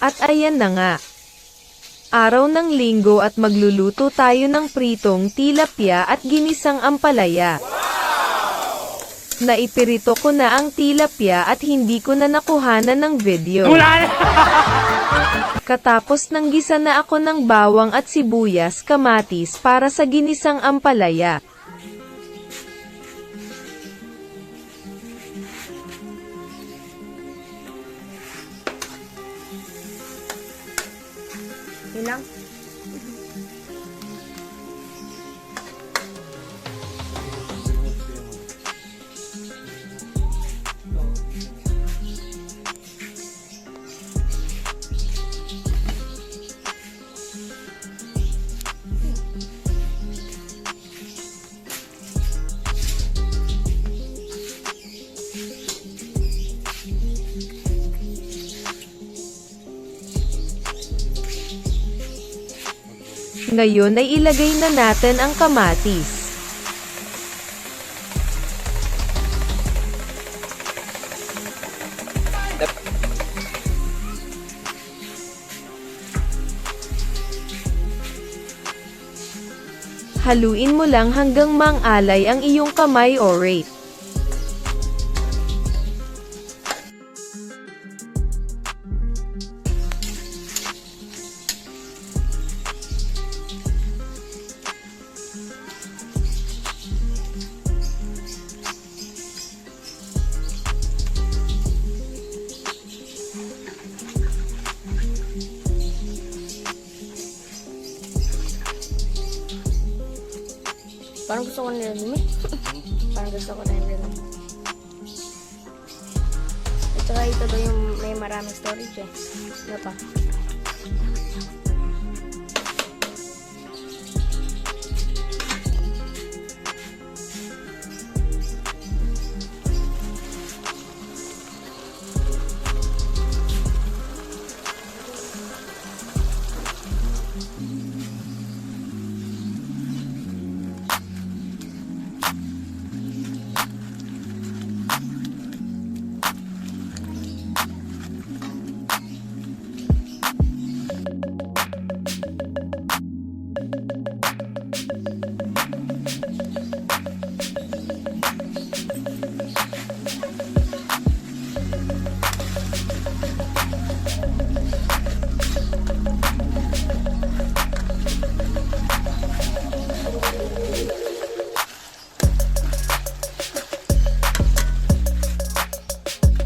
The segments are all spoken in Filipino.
At ayan na nga. Araw ng linggo at magluluto tayo ng pritong tilapia at ginisang ampalaya. Naipirito ko na ang tilapia at hindi ko na nakuhanan ng video. Katapos nang gisa na ako ng bawang at sibuyas kamatis para sa ginisang ampalaya. Yun lang. Ngayon ay ilagay na natin ang kamatis. Haluin mo lang hanggang mang-alay ang iyong kamay o rate. Parang gusto ko nila lumi. Parang gusto ko na nila lumi. At saka ito daw yung may maraming storage eh. Ano pa?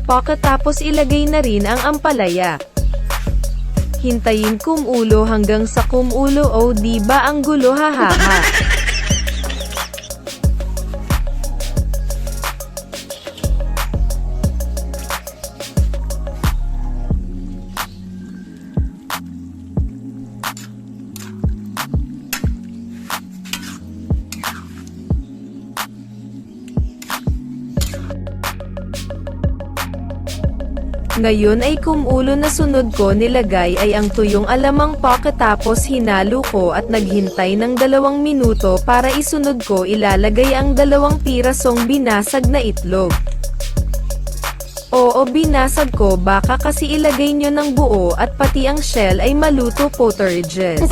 Pagkatapos ilagay na rin ang ampalaya. Hintayin kumulo hanggang sa kumulo o di ba ang gulo hahaha. Ngayon ay kumulo na sunod ko nilagay ay ang tuyong alamang pagkatapos hinalo ko at naghintay ng 2 minuto para isunod ko ilalagay ang 2 pirasong binasag na itlog. Oo, binasag ko baka kasi ilagay nyo ng buo at pati ang shell ay maluto po turges.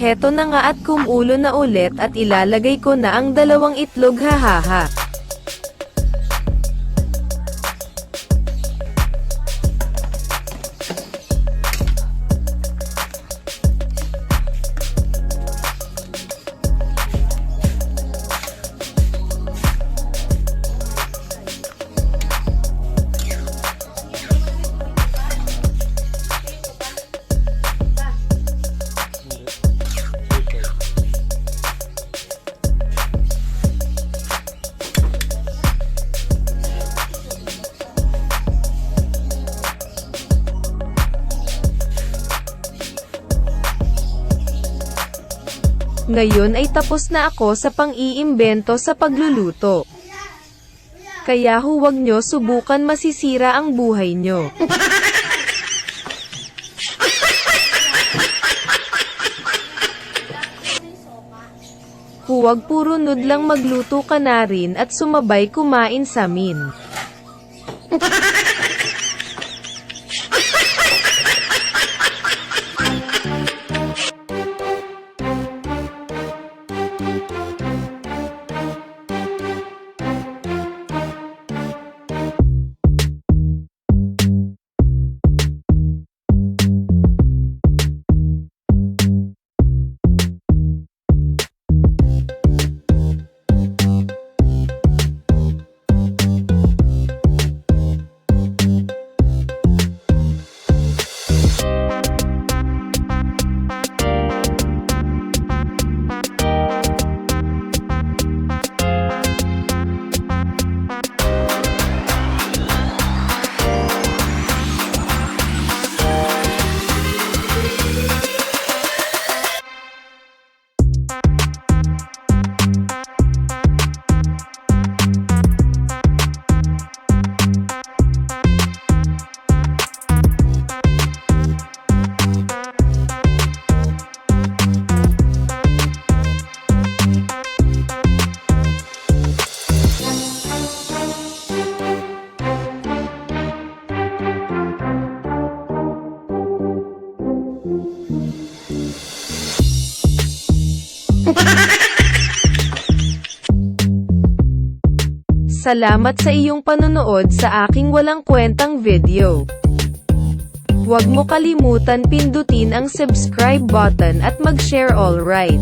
Heto na nga at kumulo na ulit at ilalagay ko na ang 2 itlog hahaha. Ngayon ay tapos na ako sa pang-iimbento sa pagluluto. Kaya huwag nyo subukan, masisira ang buhay nyo. Huwag puro nood lang, magluto ka na rin at sumabay kumain samin. Salamat sa iyong panonood sa aking walang kwentang video. Huwag mo kalimutan pindutin ang subscribe button at mag-share, alright?